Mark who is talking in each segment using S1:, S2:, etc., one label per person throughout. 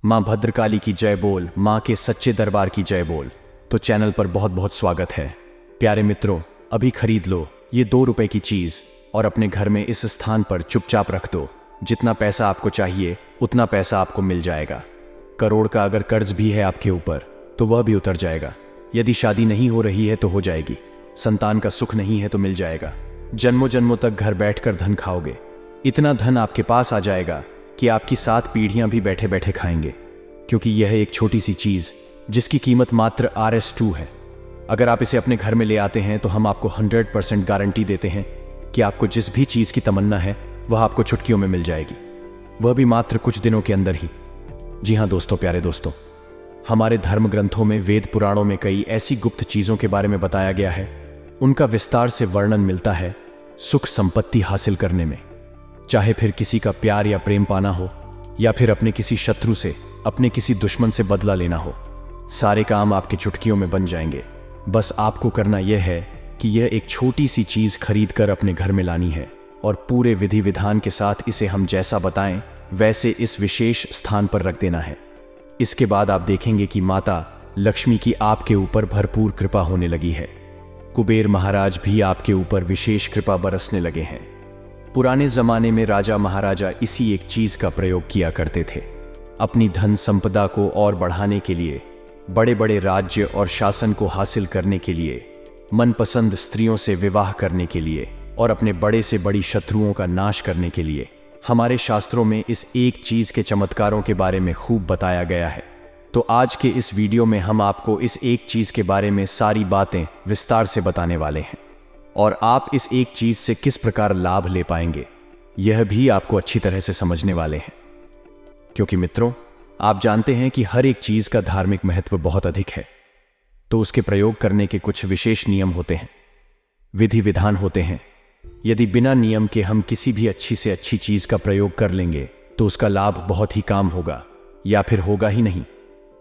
S1: माँ भद्रकाली की जय बोल, माँ के सच्चे दरबार की जय बोल। तो चैनल पर बहुत बहुत स्वागत है। प्यारे मित्रों, अभी खरीद लो ये 2 रुपए की चीज और अपने घर में इस स्थान पर चुपचाप रख दो। जितना पैसा आपको चाहिए उतना पैसा आपको मिल जाएगा। करोड़ का अगर कर्ज भी है आपके ऊपर तो वह भी उतर जाएगा। यदि शादी नहीं हो रही है तो हो जाएगी। संतान का सुख नहीं है तो मिल जाएगा। जन्मों जन्मों तक घर बैठकर धन खाओगे। इतना धन आपके पास आ जाएगा कि आपकी 7 पीढ़ियां भी बैठे बैठे खाएंगे, क्योंकि यह एक छोटी सी चीज जिसकी कीमत मात्र RS2 है। अगर आप इसे अपने घर में ले आते हैं तो हम आपको 100% गारंटी देते हैं कि आपको जिस भी चीज की तमन्ना है वह आपको चुटकियों में मिल जाएगी, वह भी मात्र कुछ दिनों के अंदर ही। जी हाँ दोस्तों, प्यारे दोस्तों, हमारे धर्म ग्रंथों में, वेद पुराणों में कई ऐसी गुप्त चीजों के बारे में बताया गया है। उनका विस्तार से वर्णन मिलता है सुख संपत्ति हासिल करने में। चाहे फिर किसी का प्यार या प्रेम पाना हो, या फिर अपने किसी शत्रु से, अपने किसी दुश्मन से बदला लेना हो, सारे काम आपके चुटकियों में बन जाएंगे। बस आपको करना यह है कि यह एक छोटी सी चीज खरीद कर अपने घर में लानी है और पूरे विधि विधान के साथ इसे हम जैसा बताएं वैसे इस विशेष स्थान पर रख देना है। इसके बाद आप देखेंगे कि माता लक्ष्मी की आपके ऊपर भरपूर कृपा होने लगी है। कुबेर महाराज भी आपके ऊपर विशेष कृपा बरसने लगे हैं। पुराने जमाने में राजा महाराजा इसी एक चीज का प्रयोग किया करते थे। अपनी धन संपदा को और बढ़ाने के लिए, बड़े बड़े राज्य और शासन को हासिल करने के लिए, मनपसंद स्त्रियों से विवाह करने के लिए और अपने बड़े से बड़ी शत्रुओं का नाश करने के लिए। हमारे शास्त्रों में इस एक चीज के चमत्कारों के बारे में खूब बताया गया है। तो आज के इस वीडियो में हम आपको इस एक चीज के बारे में सारी बातें विस्तार से बताने वाले हैं, और आप इस एक चीज से किस प्रकार लाभ ले पाएंगे यह भी आपको अच्छी तरह से समझने वाले हैं। क्योंकि मित्रों, आप जानते हैं कि हर एक चीज का धार्मिक महत्व बहुत अधिक है, तो उसके प्रयोग करने के कुछ विशेष नियम होते हैं, विधि विधान होते हैं। यदि बिना नियम के हम किसी भी अच्छी से अच्छी चीज का प्रयोग कर लेंगे तो उसका लाभ बहुत ही कम होगा, या फिर होगा ही नहीं।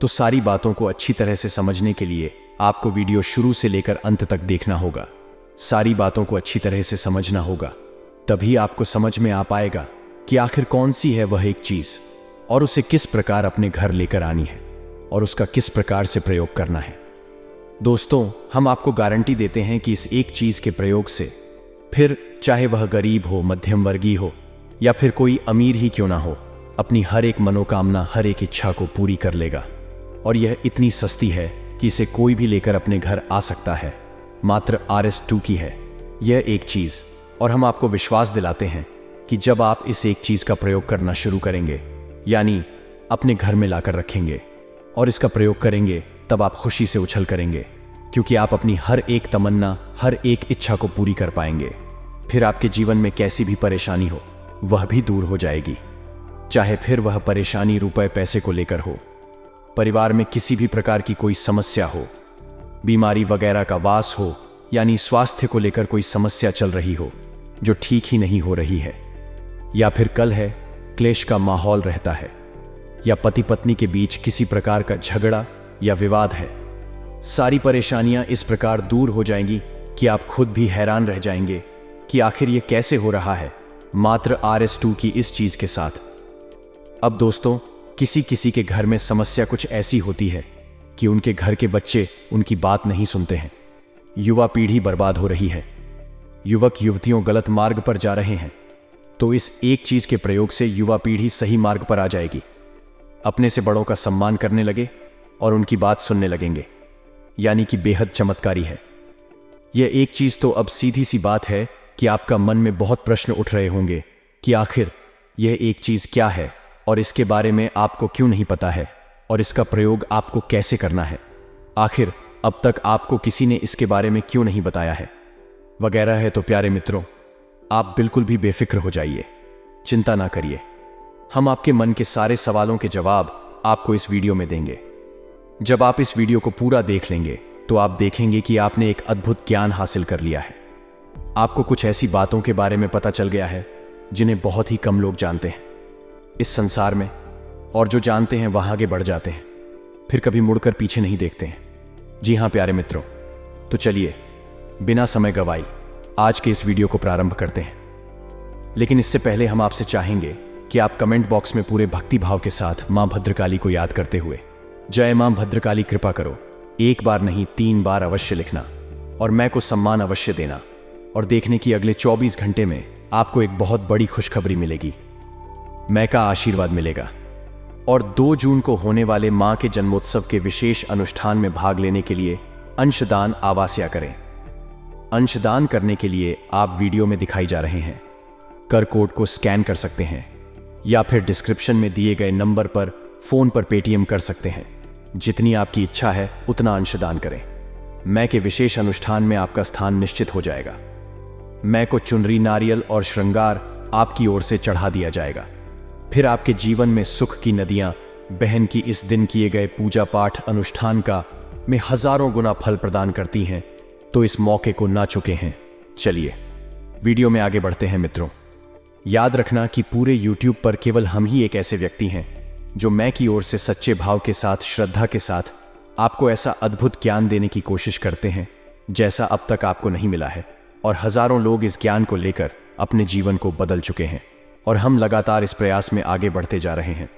S1: तो सारी बातों को अच्छी तरह से समझने के लिए आपको वीडियो शुरू से लेकर अंत तक देखना होगा। सारी बातों को अच्छी तरह से समझना होगा, तभी आपको समझ में आ पाएगा कि आखिर कौन सी है वह एक चीज और उसे किस प्रकार अपने घर लेकर आनी है और उसका किस प्रकार से प्रयोग करना है। दोस्तों, हम आपको गारंटी देते हैं कि इस एक चीज के प्रयोग से, फिर चाहे वह गरीब हो, मध्यम वर्गीय हो या फिर कोई अमीर ही क्यों ना हो, अपनी हर एक मनोकामना, हर एक इच्छा को पूरी कर लेगा। और यह इतनी सस्ती है कि इसे कोई भी लेकर अपने घर आ सकता है। मात्र RS2 की है यह एक चीज, और हम आपको विश्वास दिलाते हैं कि जब आप इस एक चीज का प्रयोग करना शुरू करेंगे, यानी अपने घर में लाकर रखेंगे और इसका प्रयोग करेंगे, तब आप खुशी से उछल करेंगे, क्योंकि आप अपनी हर एक तमन्ना, हर एक इच्छा को पूरी कर पाएंगे। फिर आपके जीवन में कैसी भी परेशानी हो वह भी दूर हो जाएगी। चाहे फिर वह परेशानी रुपए पैसे को लेकर हो, परिवार में किसी भी प्रकार की कोई समस्या हो, बीमारी वगैरह का वास हो, यानी स्वास्थ्य को लेकर कोई समस्या चल रही हो जो ठीक ही नहीं हो रही है, या फिर कल है क्लेश का माहौल रहता है, या पति पत्नी के बीच किसी प्रकार का झगड़ा या विवाद है, सारी परेशानियां इस प्रकार दूर हो जाएंगी कि आप खुद भी हैरान रह जाएंगे कि आखिर ये कैसे हो रहा है, मात्र RS2 की इस चीज के साथ। अब दोस्तों, किसी किसी के घर में समस्या कुछ ऐसी होती है कि उनके घर के बच्चे उनकी बात नहीं सुनते हैं। युवा पीढ़ी बर्बाद हो रही है, युवक युवतियों गलत मार्ग पर जा रहे हैं। तो इस एक चीज के प्रयोग से युवा पीढ़ी सही मार्ग पर आ जाएगी, अपने से बड़ों का सम्मान करने लगे और उनकी बात सुनने लगेंगे, यानी कि बेहद चमत्कारी है यह एक चीज। तो अब सीधी सी बात है कि आपका मन में बहुत प्रश्न उठ रहे होंगे कि आखिर यह एक चीज क्या है और इसके बारे में आपको क्यों नहीं पता है और इसका प्रयोग आपको कैसे करना है। आखिर अब तक आपको किसी ने इसके बारे में क्यों नहीं बताया है वगैरह है। तो प्यारे मित्रों, आप बिल्कुल भी बेफिक्र हो जाइए, चिंता ना करिए। हम आपके मन के सारे सवालों के जवाब आपको इस वीडियो में देंगे। जब आप इस वीडियो को पूरा देख लेंगे तो आप देखेंगे कि आपने एक अद्भुत ज्ञान हासिल कर लिया है। आपको कुछ ऐसी बातों के बारे में पता चल गया है जिन्हें बहुत ही कम लोग जानते हैं इस संसार में, और जो जानते हैं वह आगे बढ़ जाते हैं, फिर कभी मुड़कर पीछे नहीं देखते हैं। जी हाँ प्यारे मित्रों, तो चलिए बिना समय गवाई आज के इस वीडियो को प्रारंभ करते हैं। लेकिन इससे पहले हम आपसे चाहेंगे कि आप कमेंट बॉक्स में पूरे भक्ति भाव के साथ मां भद्रकाली को याद करते हुए जय मां भद्रकाली कृपा करो एक बार नहीं 3 बार अवश्य लिखना और मैं को सम्मान अवश्य देना और देखने की अगले 24 घंटे में आपको एक बहुत बड़ी खुशखबरी मिलेगी। मैं का आशीर्वाद मिलेगा और 2 जून को होने वाले मां के जन्मोत्सव के विशेष अनुष्ठान में भाग लेने के लिए अंशदान आवास्या करें। अंशदान करने के लिए आप वीडियो में दिखाई जा रहे हैं कर कोड को स्कैन कर सकते हैं या फिर डिस्क्रिप्शन में दिए गए नंबर पर फोन पर पेटीएम कर सकते हैं। जितनी आपकी इच्छा है उतना अंशदान करें। मैं के विशेष अनुष्ठान में आपका स्थान निश्चित हो जाएगा। मैं को चुनरी, नारियल और श्रृंगार आपकी ओर से चढ़ा दिया जाएगा। फिर आपके जीवन में सुख की नदियां बहन की इस दिन किए गए पूजा पाठ अनुष्ठान का में हजारों गुना फल प्रदान करती हैं, तो इस मौके को ना चुके हैं। चलिए वीडियो में आगे बढ़ते हैं मित्रों। याद रखना कि पूरे YouTube पर केवल हम ही एक ऐसे व्यक्ति हैं जो मैं की ओर से सच्चे भाव के साथ, श्रद्धा के साथ आपको ऐसा अद्भुत ज्ञान देने की कोशिश करते हैं जैसा अब तक आपको नहीं मिला है। और हजारों लोग इस ज्ञान को लेकर अपने जीवन को बदल चुके हैं और हम लगातार इस प्रयास में आगे बढ़ते जा रहे हैं।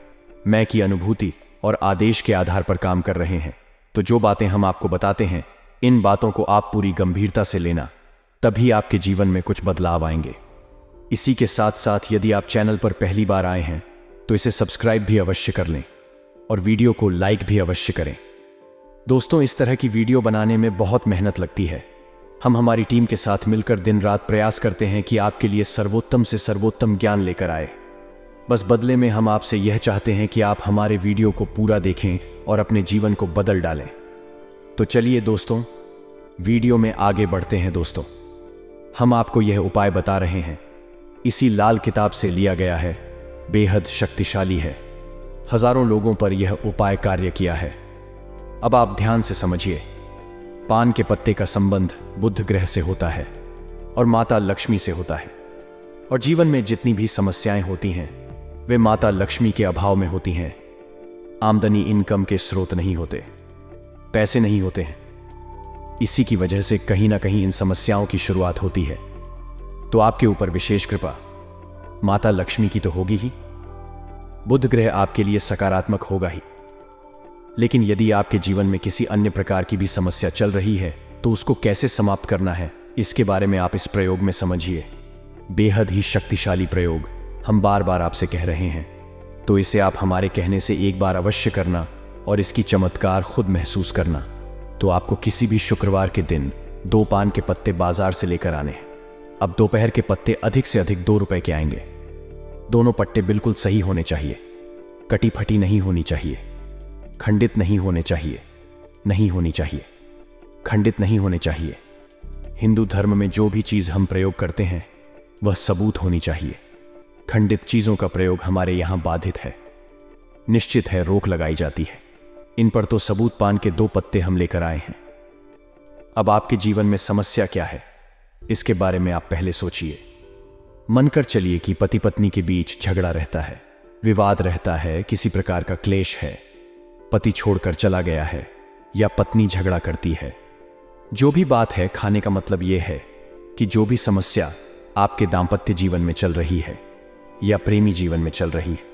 S1: मैं की अनुभूति और आदेश के आधार पर काम कर रहे हैं। तो जो बातें हम आपको बताते हैं, इन बातों को आप पूरी गंभीरता से लेना, तभी आपके जीवन में कुछ बदलाव आएंगे। इसी के साथ साथ यदि आप चैनल पर पहली बार आए हैं तो इसे सब्सक्राइब भी अवश्य कर लें और वीडियो को लाइक भी अवश्य करें। दोस्तों, इस तरह की वीडियो बनाने में बहुत मेहनत लगती है। हम हमारी टीम के साथ मिलकर दिन रात प्रयास करते हैं कि आपके लिए सर्वोत्तम से सर्वोत्तम ज्ञान लेकर आए। बस बदले में हम आपसे यह चाहते हैं कि आप हमारे वीडियो को पूरा देखें और अपने जीवन को बदल डालें। तो चलिए दोस्तों, वीडियो में आगे बढ़ते हैं। दोस्तों, हम आपको यह उपाय बता रहे हैं, इसी लाल किताब से लिया गया है, बेहद शक्तिशाली है। हजारों लोगों पर यह उपाय कार्य किया है। अब आप ध्यान से समझिए। पान के पत्ते का संबंध बुध ग्रह से होता है और माता लक्ष्मी से होता है। और जीवन में जितनी भी समस्याएं होती हैं वे माता लक्ष्मी के अभाव में होती हैं। आमदनी, इनकम के स्रोत नहीं होते, पैसे नहीं होते हैं। इसी की वजह से कहीं ना कहीं इन समस्याओं की शुरुआत होती है। तो आपके ऊपर विशेष कृपा माता लक्ष्मी की तो होगी ही, बुध ग्रह आपके लिए सकारात्मक होगा ही। लेकिन यदि आपके जीवन में किसी अन्य प्रकार की भी समस्या चल रही है तो उसको कैसे समाप्त करना है, इसके बारे में आप इस प्रयोग में समझिए। बेहद ही शक्तिशाली प्रयोग हम बार बार आपसे कह रहे हैं, तो इसे आप हमारे कहने से एक बार अवश्य करना और इसकी चमत्कार खुद महसूस करना। तो आपको किसी भी शुक्रवार के दिन 2 पान के पत्ते बाजार से लेकर आने हैं। अब दोपहर के पत्ते अधिक से अधिक 2 रुपए के आएंगे। दोनों पट्टे बिल्कुल सही होने चाहिए, कटी फटी नहीं होनी चाहिए, खंडित नहीं होने चाहिए, नहीं होनी चाहिए, खंडित नहीं होने चाहिए। हिंदू धर्म में जो भी चीज हम प्रयोग करते हैं वह सबूत होनी चाहिए। खंडित चीजों का प्रयोग हमारे यहां बाधित है, निश्चित है रोक लगाई जाती है। इन पर तो सबूत पान के 2 पत्ते हम लेकर आए हैं। अब आपके जीवन में समस्या क्या है, इसके बारे में आप पहले सोचिए। मन कर चलिए कि पति पत्नी के बीच झगड़ा रहता है, विवाद रहता है, किसी प्रकार का क्लेश है, पति छोड़कर चला गया है या पत्नी झगड़ा करती है। जो भी बात है, खाने का मतलब यह है कि जो भी समस्या आपके दाम्पत्य जीवन में चल रही है या प्रेमी जीवन में चल रही है,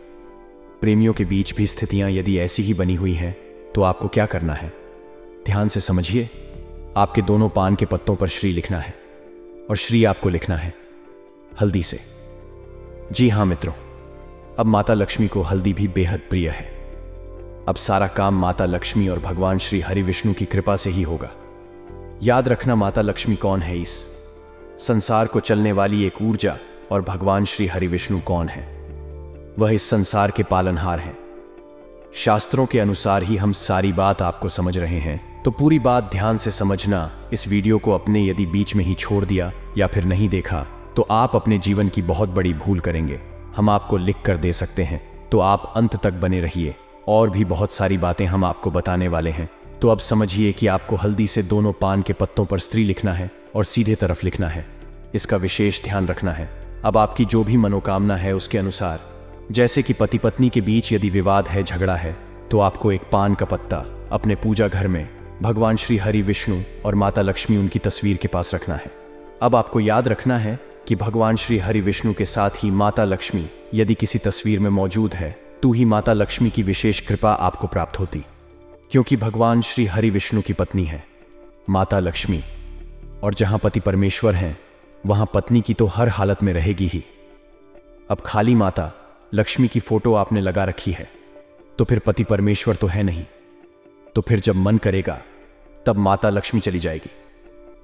S1: प्रेमियों के बीच भी स्थितियां यदि ऐसी ही बनी हुई हैं, तो आपको क्या करना है, ध्यान से समझिए। आपके दोनों पान के पत्तों पर श्री लिखना है और श्री आपको लिखना है हल्दी से। जी हां मित्रों, अब माता लक्ष्मी को हल्दी भी बेहद प्रिय है। अब सारा काम माता लक्ष्मी और भगवान श्री हरि विष्णु की कृपा से ही होगा। याद रखना, माता लक्ष्मी कौन है, इस संसार को चलने वाली एक ऊर्जा, और भगवान श्री हरि विष्णु कौन है, वह इस संसार के पालनहार हैं। शास्त्रों के अनुसार ही हम सारी बात आपको समझ रहे हैं, तो पूरी बात ध्यान से समझना। इस वीडियो को अपने यदि बीच में ही छोड़ दिया या फिर नहीं देखा तो आप अपने जीवन की बहुत बड़ी भूल करेंगे। हम आपको लिख कर दे सकते हैं, तो आप अंत तक बने रहिए। और भी बहुत सारी बातें हम आपको बताने वाले हैं। तो अब समझिए कि आपको हल्दी से दोनों पान के पत्तों पर स्त्री लिखना है और सीधे तरफ लिखना है। इसका विशेष ध्यान रखना है। अब आपकी जो भी मनोकामना है उसके अनुसार, जैसे कि पति पत्नी के बीच यदि विवाद है, झगड़ा है, तो आपको एक पान का पत्ता अपने पूजा घर में भगवान श्री हरि विष्णु और माता लक्ष्मी उनकी तस्वीर के पास रखना है। अब आपको याद रखना है कि भगवान श्री हरि विष्णु के साथ ही माता लक्ष्मी यदि किसी तस्वीर में मौजूद है तो ही माता लक्ष्मी की विशेष कृपा आपको प्राप्त होती, क्योंकि भगवान श्री हरि विष्णु की पत्नी है माता लक्ष्मी, और जहां पति परमेश्वर हैं वहां पत्नी की तो हर हालत में रहेगी ही। अब खाली माता लक्ष्मी की फोटो आपने लगा रखी है तो फिर पति परमेश्वर तो है नहीं, तो फिर जब मन करेगा तब माता लक्ष्मी चली जाएगी।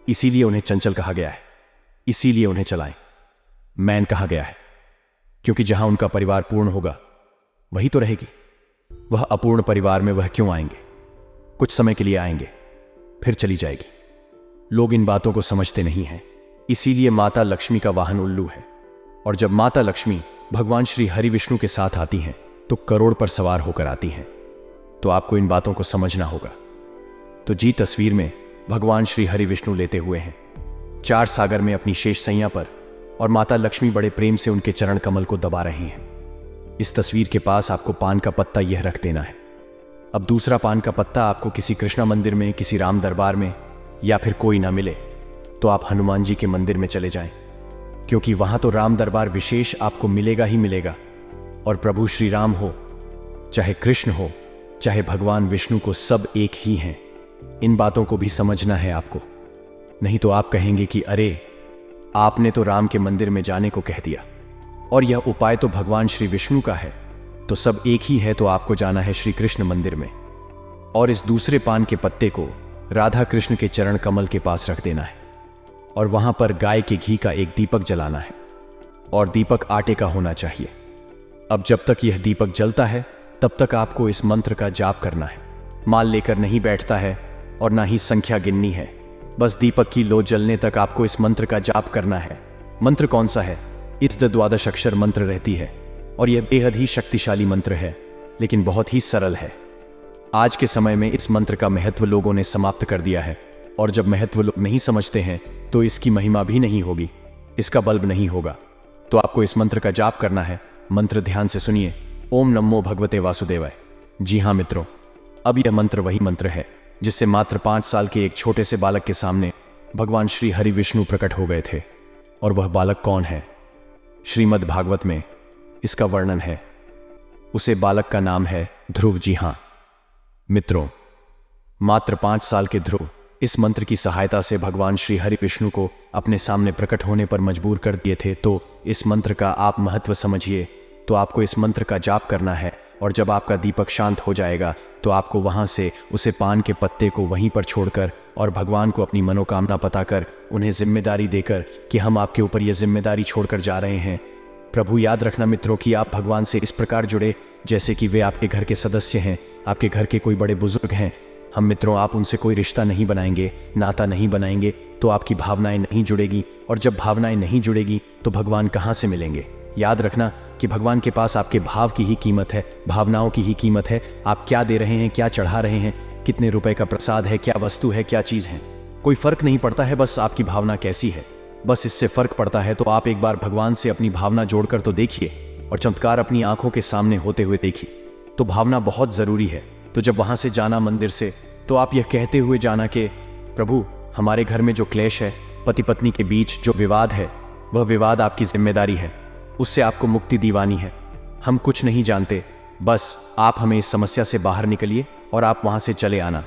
S1: इसीलिए उन्हें चंचल कहा गया है, इसीलिए उन्हें चलाएं मैन कहा गया है, क्योंकि जहां उनका परिवार पूर्ण होगा वही तो रहेगी। वह अपूर्ण परिवार में वह क्यों आएंगे? कुछ समय के लिए आएंगे फिर चली जाएगी। लोग इन बातों को समझते नहीं हैं, इसीलिए माता लक्ष्मी का वाहन उल्लू है। और जब माता लक्ष्मी भगवान श्री हरि विष्णु के साथ आती हैं तो करोड़ पर सवार होकर आती हैं, तो आपको इन बातों को समझना होगा। तो जी तस्वीर में भगवान श्री हरि विष्णु लेते हुए हैं 4 सागर में अपनी शेष सैया पर, और माता लक्ष्मी बड़े प्रेम से उनके चरण कमल को दबा रहे हैं। इस तस्वीर के पास आपको पान का पत्ता यह रख देना है। अब दूसरा पान का पत्ता आपको किसी कृष्णा मंदिर में, किसी राम दरबार में या फिर कोई ना मिले तो आप हनुमान जी के मंदिर में चले जाएं, क्योंकि वहां तो राम दरबार विशेष आपको मिलेगा ही मिलेगा। और प्रभु श्री राम हो चाहे कृष्ण हो चाहे भगवान विष्णु को, सब एक ही हैं। इन बातों को भी समझना है आपको, नहीं तो आप कहेंगे कि अरे आपने तो राम के मंदिर में जाने को कह दिया और यह उपाय तो भगवान श्री विष्णु का है, तो सब एक ही है, तो आपको जाना है श्री कृष्ण मंदिर में। और इस दूसरे पान के पत्ते को राधा कृष्ण के चरण कमल के पास रख देना है, और वहां पर गाय के घी का एक दीपक जलाना है, और दीपक आटे का होना चाहिए। अब जब तक यह दीपक जलता है तब तक आपको इस मंत्र का जाप करना है। माल लेकर नहीं बैठता है और ना ही संख्या गिननी है, बस दीपक की लो जलने तक आपको इस मंत्र का जाप करना है। मंत्र कौन सा है? इस द्वादश अक्षर मंत्र रहती है, और यह बेहद ही शक्तिशाली मंत्र है, लेकिन बहुत ही सरल है। आज के समय में इस मंत्र का महत्व लोगों ने समाप्त कर दिया है, और जब महत्व लोग नहीं समझते हैं तो इसकी महिमा भी नहीं होगी, इसका बल्ब नहीं होगा। तो आपको इस मंत्र का जाप करना है। मंत्र ध्यान से सुनिए। ओम नमो भगवते वासुदेवाय। जी हाँ मित्रों, अब यह मंत्र वही मंत्र है जिससे मात्र 5 साल के एक छोटे से बालक के सामने भगवान श्री हरि विष्णु प्रकट हो गए थे। और वह बालक कौन है? श्रीमद् भागवत में इसका वर्णन है। उसे बालक का नाम है ध्रुव। जी हाँ मित्रों, मात्र 5 साल के ध्रुव इस मंत्र की सहायता से भगवान श्री हरि विष्णु को अपने सामने प्रकट होने पर मजबूर कर दिए थे। तो इस मंत्र का आप महत्व समझिए। तो आपको इस मंत्र का जाप करना है, और जब आपका दीपक शांत हो जाएगा तो आपको वहां से उसे पान के पत्ते को वहीं पर छोड़कर और भगवान को अपनी मनोकामना बताकर उन्हें जिम्मेदारी देकर कि हम आपके ऊपर यह जिम्मेदारी छोड़कर जा रहे हैं। प्रभु याद रखना मित्रों कि आप भगवान से इस प्रकार जुड़े जैसे कि वे आपके घर के सदस्य हैं, आपके घर के कोई बड़े बुजुर्ग हैं। हम मित्रों, आप उनसे कोई रिश्ता नहीं बनाएंगे, नाता नहीं बनाएंगे तो आपकी भावनाएं नहीं जुड़ेगी, और जब भावनाएं नहीं जुड़ेगी तो भगवान कहाँ से मिलेंगे? याद रखना कि भगवान के पास आपके भाव की ही कीमत है, भावनाओं की ही कीमत है। आप क्या दे रहे हैं, क्या चढ़ा रहे हैं, कितने रुपए का प्रसाद है, क्या वस्तु है, क्या चीज है, कोई फर्क नहीं पड़ता है, बस आपकी भावना कैसी है, बस इससे फर्क पड़ता है। तो आप एक बार भगवान से अपनी भावना जोड़कर तो देखिए, और चमत्कार अपनी आंखों के सामने होते हुए देखिए। तो भावना बहुत जरूरी है। तो जब वहां से जाना मंदिर से, तो आप यह कहते हुए जाना कि प्रभु, हमारे घर में जो क्लेश है, पति पत्नी के बीच जो विवाद है, वह विवाद आपकी जिम्मेदारी है, उससे आपको मुक्ति दिवानी है। हम कुछ नहीं जानते, बस आप हमें इस समस्या से बाहर निकलिए और आप वहां से चले आना।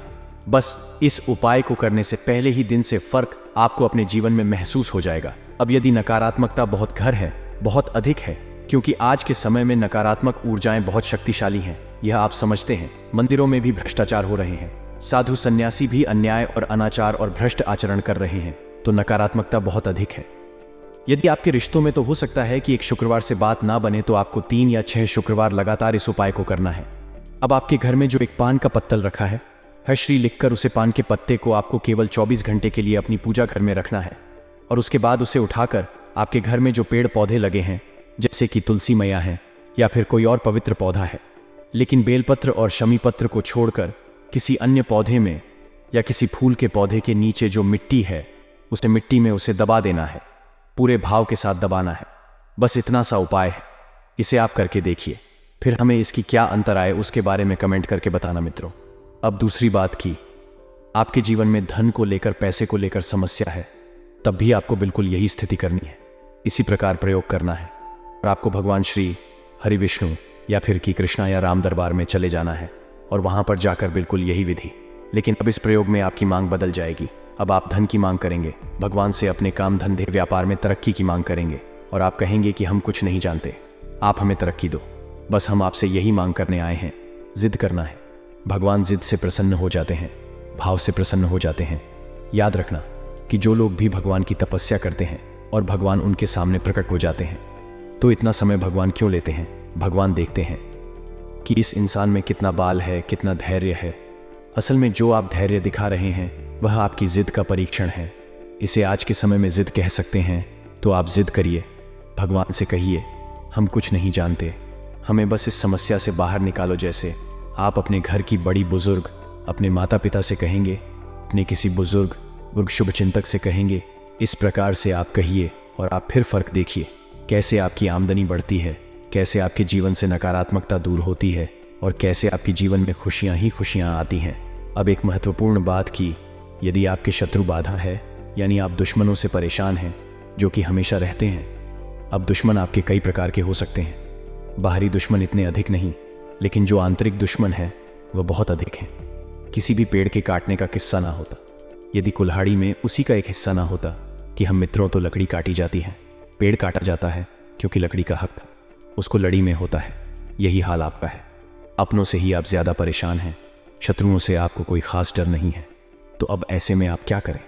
S1: बस इस उपाय को करने से पहले ही दिन से फर्क आपको अपने जीवन में महसूस हो जाएगा। अब यदि नकारात्मकता बहुत घर है, बहुत अधिक है, क्योंकि आज के समय में नकारात्मक ऊर्जाएं बहुत शक्तिशाली हैं, यह आप समझते हैं। मंदिरों में भी भ्रष्टाचार हो रहे हैं, साधु सन्यासी भी अन्याय और अनाचार और भ्रष्ट आचरण कर रहे हैं, तो नकारात्मकता बहुत अधिक है। यदि आपके रिश्तों में तो हो सकता है कि एक शुक्रवार से बात ना बने, तो आपको 3 या 6 शुक्रवार लगातार इस उपाय को करना है। अब आपके घर में जो एक पान का पत्तल रखा है, हर श्री लिखकर उसे पान के पत्ते को आपको केवल 24 घंटे के लिए अपनी पूजा घर में रखना है, और उसके बाद उसे उठाकर आपके घर में जो पेड़ पौधे लगे हैं, जैसे कि तुलसी मैया है या फिर कोई और पवित्र पौधा है, लेकिन बेलपत्र और शमी पत्र को छोड़कर किसी अन्य पौधे में या किसी फूल के पौधे के नीचे जो मिट्टी है, उसे मिट्टी में उसे दबा देना है, पूरे भाव के साथ दबाना है। बस इतना सा उपाय है, इसे आप करके देखिए, फिर हमें इसकी क्या अंतर आए उसके बारे में कमेंट करके बताना मित्रों। अब दूसरी बात की, आपके जीवन में धन को लेकर, पैसे को लेकर समस्या है, तब भी आपको बिल्कुल यही स्थिति करनी है। इसी प्रकार प्रयोग करना है और आपको भगवान श्री हरि विष्णु या फिर कि कृष्णा या राम दरबार में चले जाना है और वहां पर जाकर बिल्कुल यही विधि। लेकिन अब इस प्रयोग में आपकी मांग बदल जाएगी। अब आप धन की मांग करेंगे, भगवान से अपने काम धंधे व्यापार में तरक्की की मांग करेंगे और आप कहेंगे कि हम कुछ नहीं जानते, आप हमें तरक्की दो, बस हम आपसे यही मांग करने आए हैं। जिद करना है। भगवान जिद से प्रसन्न हो जाते हैं, भाव से प्रसन्न हो जाते हैं। याद रखना कि जो लोग भी भगवान की तपस्या करते हैं और भगवान उनके सामने प्रकट हो जाते हैं, तो इतना समय भगवान क्यों लेते हैं? भगवान देखते हैं कि इस इंसान में कितना बाल है, कितना धैर्य है। असल में जो आप धैर्य दिखा रहे हैं वह आपकी जिद का परीक्षण है। इसे आज के समय में जिद कह सकते हैं। तो आप जिद करिए, भगवान से कहिए हम कुछ नहीं जानते, हमें बस इस समस्या से बाहर निकालो। जैसे आप अपने घर की बड़ी बुजुर्ग अपने माता पिता से कहेंगे, अपने किसी बुजुर्ग शुभ चिंतक से कहेंगे, इस प्रकार से आप कहिए और आप फिर फर्क देखिए कैसे आपकी आमदनी बढ़ती है, कैसे आपके जीवन से नकारात्मकता दूर होती है और कैसे आपके जीवन में खुशियां ही खुशियां आती हैं। अब एक महत्वपूर्ण बात की, यदि आपके शत्रु बाधा है, यानी आप दुश्मनों से परेशान हैं जो कि हमेशा रहते हैं। अब दुश्मन आपके कई प्रकार के हो सकते हैं। बाहरी दुश्मन इतने अधिक नहीं, लेकिन जो आंतरिक दुश्मन है वह बहुत अधिक है। किसी भी पेड़ के काटने का किस्सा ना होता, यदि कुल्हाड़ी में उसी का एक हिस्सा ना होता कि हम मित्रों तो लकड़ी काटी जाती है, पेड़ काटा जाता है क्योंकि लकड़ी का हक था, उसको लड़ी में होता है। यही हाल आपका है। अपनों से ही आप ज्यादा परेशान हैं, शत्रुओं से आपको कोई खास डर नहीं है। तो अब ऐसे में आप क्या करें?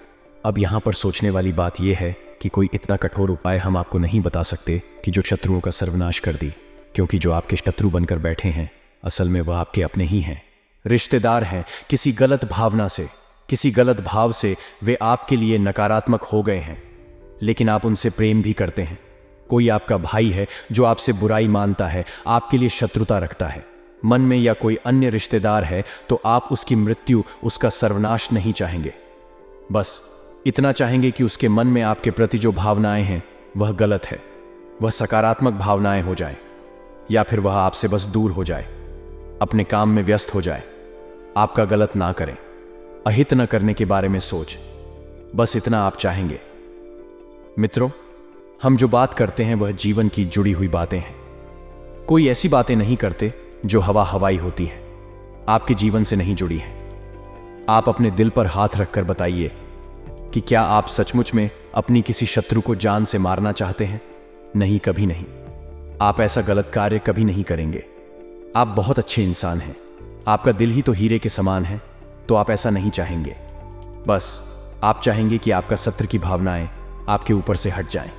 S1: अब यहाँ पर सोचने वाली बात यह है कि कोई इतना कठोर उपाय हम आपको नहीं बता सकते कि जो शत्रुओं का सर्वनाश कर दी, क्योंकि जो आपके शत्रु बनकर बैठे हैं असल में वह आपके अपने ही हैं, रिश्तेदार हैं। किसी गलत भावना से, किसी गलत भाव से वे आपके लिए नकारात्मक हो गए हैं, लेकिन आप उनसे प्रेम भी करते हैं। कोई आपका भाई है जो आपसे बुराई मानता है, आपके लिए शत्रुता रखता है मन में, या कोई अन्य रिश्तेदार है तो आप उसकी मृत्यु, उसका सर्वनाश नहीं चाहेंगे। बस इतना चाहेंगे कि उसके मन में आपके प्रति जो भावनाएं हैं वह गलत है, वह सकारात्मक भावनाएं हो जाए, या फिर वह आपसे बस दूर हो जाए, अपने काम में व्यस्त हो जाए। आपका गलत ना करें, अहित न करने के बारे में सोच, बस इतना आप चाहेंगे। मित्रों, हम जो बात करते हैं वह जीवन की जुड़ी हुई बातें हैं। कोई ऐसी बातें नहीं करते जो हवा हवाई होती है, आपके जीवन से नहीं जुड़ी है। आप अपने दिल पर हाथ रखकर बताइए कि क्या आप सचमुच में अपनी किसी शत्रु को जान से मारना चाहते हैं? नहीं, कभी नहीं। आप ऐसा गलत कार्य कभी नहीं करेंगे। आप बहुत अच्छे इंसान हैं, आपका दिल ही तो हीरे के समान है, तो आप ऐसा नहीं चाहेंगे। बस आप चाहेंगे कि आपका शत्रु की भावनाएं आपके ऊपर से हट जाएं,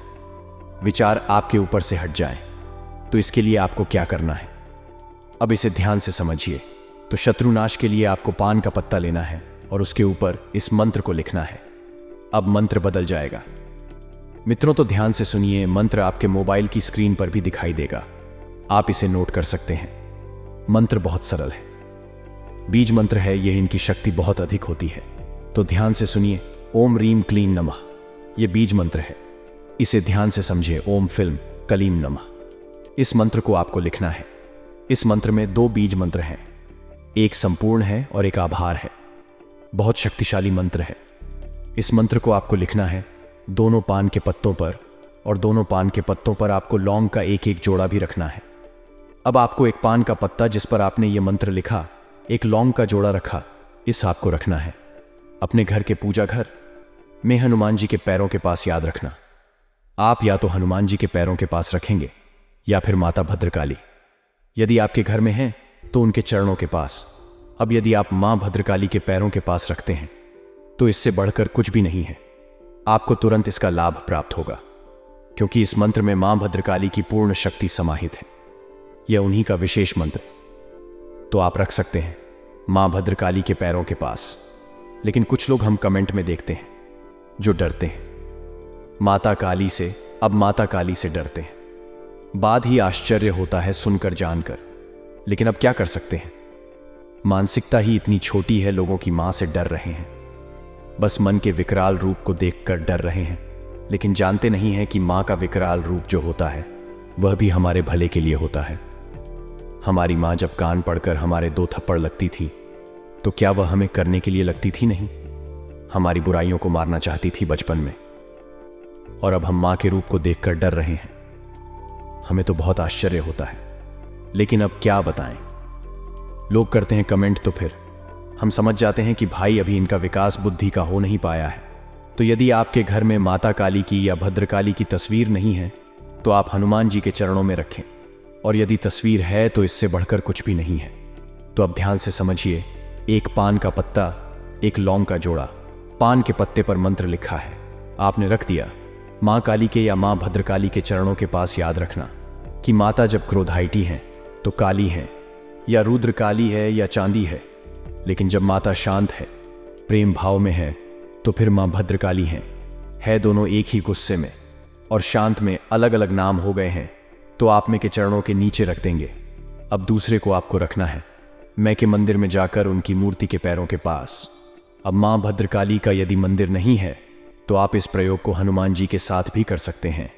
S1: विचार आपके ऊपर से हट जाएं। तो इसके लिए आपको क्या करना है? अब इसे ध्यान से समझिए। तो शत्रुनाश के लिए आपको पान का पत्ता लेना है और उसके ऊपर इस मंत्र को लिखना है। अब मंत्र बदल जाएगा। मित्रों, तो ध्यान से सुनिए, मंत्र आपके मोबाइल की स्क्रीन पर भी दिखाई देगा, आप इसे नोट कर सकते हैं। मंत्र बहुत सरल है, बीज मंत्र है, यह इनकी शक्ति बहुत अधिक होती है। तो ध्यान से सुनिए, ओम रीम क्लीम नमः, यह बीज मंत्र है, इसे ध्यान से समझिए। ओम फिल्म कलीम नमः, इस मंत्र को आपको लिखना है। इस मंत्र में 2 बीज मंत्र हैं, एक संपूर्ण है और एक आभार है। बहुत शक्तिशाली मंत्र है। इस मंत्र को आपको लिखना है दोनों पान के पत्तों पर, और दोनों पान के पत्तों पर आपको लौंग का एक एक जोड़ा भी रखना है। अब आपको एक पान का पत्ता जिस पर आपने ये मंत्र लिखा, एक लौंग का जोड़ा रखा, इस आपको रखना है अपने घर के पूजा घर में हनुमान जी के पैरों के पास। याद रखना, आप या तो हनुमान जी के पैरों के पास रखेंगे या फिर माता भद्रकाली, यदि आपके घर में हैं तो उनके चरणों के पास। अब यदि आप मां भद्रकाली के पैरों के पास रखते हैं तो इससे बढ़कर कुछ भी नहीं है, आपको तुरंत इसका लाभ प्राप्त होगा, क्योंकि इस मंत्र में मां भद्रकाली की पूर्ण शक्ति समाहित है। यह उन्हीं का विशेष मंत्र। तो आप रख सकते हैं मां भद्रकाली के पैरों के पास। लेकिन कुछ लोग हम कमेंट में देखते हैं जो डरते हैं माता काली से, अब माता काली से डरते हैं। बाद ही आश्चर्य होता है सुनकर जानकर, लेकिन अब क्या कर सकते हैं, मानसिकता ही इतनी छोटी है, लोगों की मां से डर रहे हैं, बस मन के विकराल रूप को देखकर डर रहे हैं, लेकिन जानते नहीं हैं कि मां का विकराल रूप जो होता है वह भी हमारे भले के लिए होता है। हमारी मां जब कान पड़कर हमारे 2 थप्पड़ लगती थी तो क्या वह हमें करने के लिए लगती थी? नहीं, हमारी बुराइयों को मारना चाहती थी बचपन में। और अब हम मां के रूप को देखकर डर रहे हैं। हमें तो बहुत आश्चर्य होता है, लेकिन अब क्या बताएं। लोग करते हैं कमेंट, तो फिर हम समझ जाते हैं कि भाई अभी इनका विकास बुद्धि का हो नहीं पाया है। तो यदि आपके घर में माता काली की या भद्रकाली की तस्वीर नहीं है तो आप हनुमान जी के चरणों में रखें, और यदि तस्वीर है तो इससे बढ़कर कुछ भी नहीं है। तो अब ध्यान से समझिए, एक पान का पत्ता, एक लौंग का जोड़ा, पान के पत्ते पर मंत्र लिखा है, आपने रख दिया। माँ काली के या माँ भद्रकाली के चरणों के पास याद रखना कि माता जब क्रोधाइटी हैं तो काली हैं, या रुद्र काली है या चांदी है, लेकिन जब माता शांत है, प्रेम भाव में है, तो फिर माँ भद्रकाली है दोनों एक ही गुस्से में और शांत में अलग अलग नाम हो गए हैं, तो आप में के चरणों के नीचे रख देंगे। अब दूसरे को आपको रखना है मैं के मंदिर में जाकर उनकी मूर्ति के पैरों के पास। अब माँ भद्रकाली का यदि मंदिर नहीं है तो आप इस प्रयोग को हनुमान जी के साथ भी कर सकते हैं।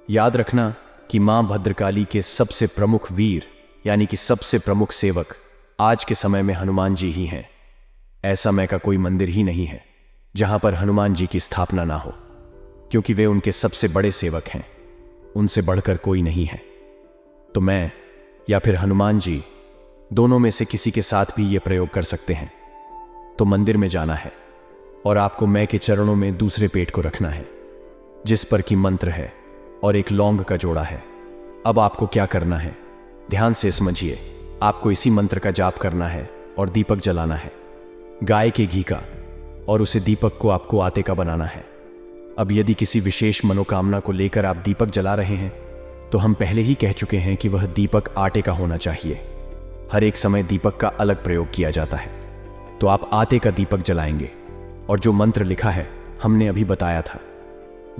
S1: याद रखना कि माँ भद्रकाली के सबसे प्रमुख वीर यानी कि सबसे प्रमुख सेवक आज के समय में हनुमान जी ही हैं। ऐसा मैं का कोई मंदिर ही नहीं है जहां पर हनुमान जी की स्थापना ना हो, क्योंकि वे उनके सबसे बड़े सेवक हैं, उनसे बढ़कर कोई नहीं है। तो मैं या फिर हनुमान जी दोनों में से किसी के साथ भी यह प्रयोग कर सकते हैं। तो मंदिर में जाना है और आपको मैं के चरणों में दूसरे पेट को रखना है जिस पर कि मंत्र है और एक लौंग का जोड़ा है। अब आपको क्या करना है, ध्यान से समझिए। आपको इसी मंत्र का जाप करना है और दीपक जलाना है, गाय के घी का, और उसे दीपक को आपको आटे का बनाना है। अब यदि किसी विशेष मनोकामना को लेकर आप दीपक जला रहे हैं तो हम पहले ही कह चुके हैं कि वह दीपक आटे का होना चाहिए। हर एक समय दीपक का अलग प्रयोग किया जाता है। तो आप आटे का दीपक जलाएंगे और जो मंत्र लिखा है हमने अभी बताया था,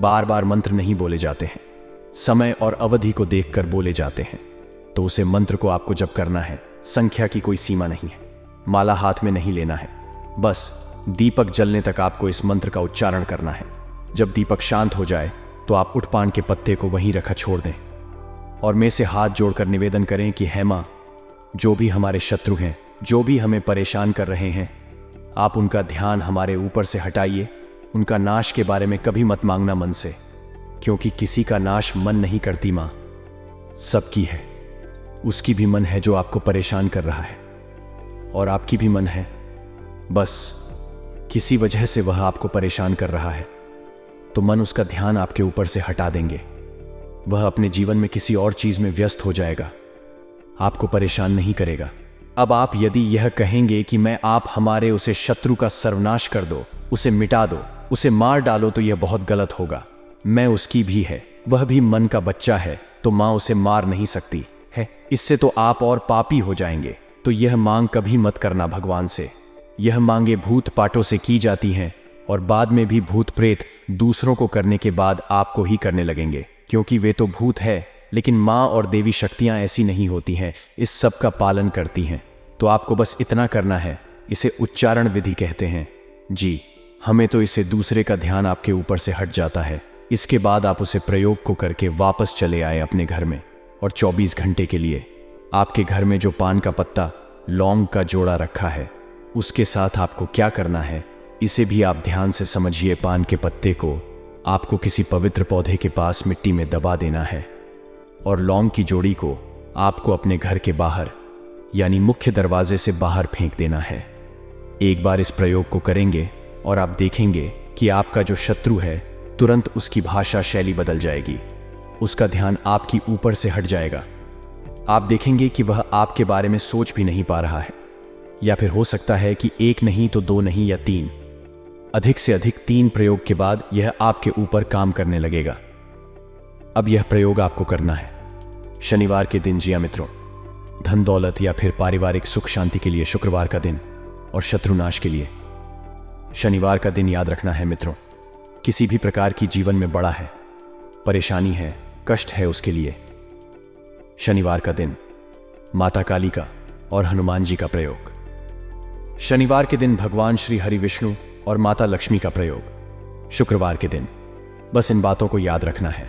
S1: बार बार मंत्र नहीं बोले जाते हैं, समय और अवधि को देखकर बोले जाते हैं। तो उसे मंत्र को आपको जब करना है, संख्या की कोई सीमा नहीं है, माला हाथ में नहीं लेना है, बस दीपक जलने तक आपको इस मंत्र का उच्चारण करना है। जब दीपक शांत हो जाए तो आप उठ पान के पत्ते को वहीं रखा छोड़ दें और मैं से हाथ जोड़कर निवेदन करें कि हे मां, जो भी हमारे शत्रु हैं, जो भी हमें परेशान कर रहे हैं, आप उनका ध्यान हमारे ऊपर से हटाइए। उनका नाश के बारे में कभी मत मांगना मन से, क्योंकि किसी का नाश मन नहीं करती मां, सबकी है। उसकी भी मन है जो आपको परेशान कर रहा है, और आपकी भी मन है, बस किसी वजह से वह आपको परेशान कर रहा है, तो मन उसका ध्यान आपके ऊपर से हटा देंगे। वह अपने जीवन में किसी और चीज में व्यस्त हो जाएगा, आपको परेशान नहीं करेगा। अब आप यदि यह कहेंगे कि मैं आप हमारे उसे शत्रु का सर्वनाश कर दो, उसे मिटा दो, उसे मार डालो, तो यह बहुत गलत होगा। मैं उसकी भी है, वह भी मन का बच्चा है, तो मां उसे मार नहीं सकती है, इससे तो आप और पापी हो जाएंगे। तो यह मांग कभी मत करना भगवान से। यह मांगे भूत पाटों से की जाती हैं और बाद में भी भूत प्रेत दूसरों को करने के बाद आपको ही करने लगेंगे, क्योंकि वे तो भूत है, लेकिन माँ और देवी शक्तियां ऐसी नहीं होती हैं, इस सब का पालन करती हैं। तो आपको बस इतना करना है, इसे उच्चारण विधि कहते हैं जी। हमें तो इसे दूसरे का ध्यान आपके ऊपर से हट जाता है। इसके बाद आप उसे प्रयोग को करके वापस चले आए अपने घर में, और 24 घंटे के लिए आपके घर में जो पान का पत्ता, लौंग का जोड़ा रखा है, उसके साथ आपको क्या करना है इसे भी आप ध्यान से समझिए। पान के पत्ते को आपको किसी पवित्र पौधे के पास मिट्टी में दबा देना है और लौंग की जोड़ी को आपको अपने घर के बाहर यानी मुख्य दरवाजे से बाहर फेंक देना है। एक बार इस प्रयोग को करेंगे और आप देखेंगे कि आपका जो शत्रु है तुरंत उसकी भाषा शैली बदल जाएगी, उसका ध्यान आपकी ऊपर से हट जाएगा। आप देखेंगे कि वह आपके बारे में सोच भी नहीं पा रहा है, या फिर हो सकता है कि एक नहीं तो 2 नहीं या 3, अधिक से अधिक 3 प्रयोग के बाद यह आपके ऊपर काम करने लगेगा। अब यह प्रयोग आपको करना है शनिवार के दिन। जी मित्रों, धन दौलत या फिर पारिवारिक सुख शांति के लिए शुक्रवार का दिन, और शत्रुनाश के लिए शनिवार का दिन याद रखना है मित्रों। किसी भी प्रकार की जीवन में बड़ा है, परेशानी है, कष्ट है, उसके लिए शनिवार का दिन माता काली का और हनुमान जी का प्रयोग। शनिवार के दिन भगवान श्री हरि विष्णु और माता लक्ष्मी का प्रयोग शुक्रवार के दिन। बस इन बातों को याद रखना है।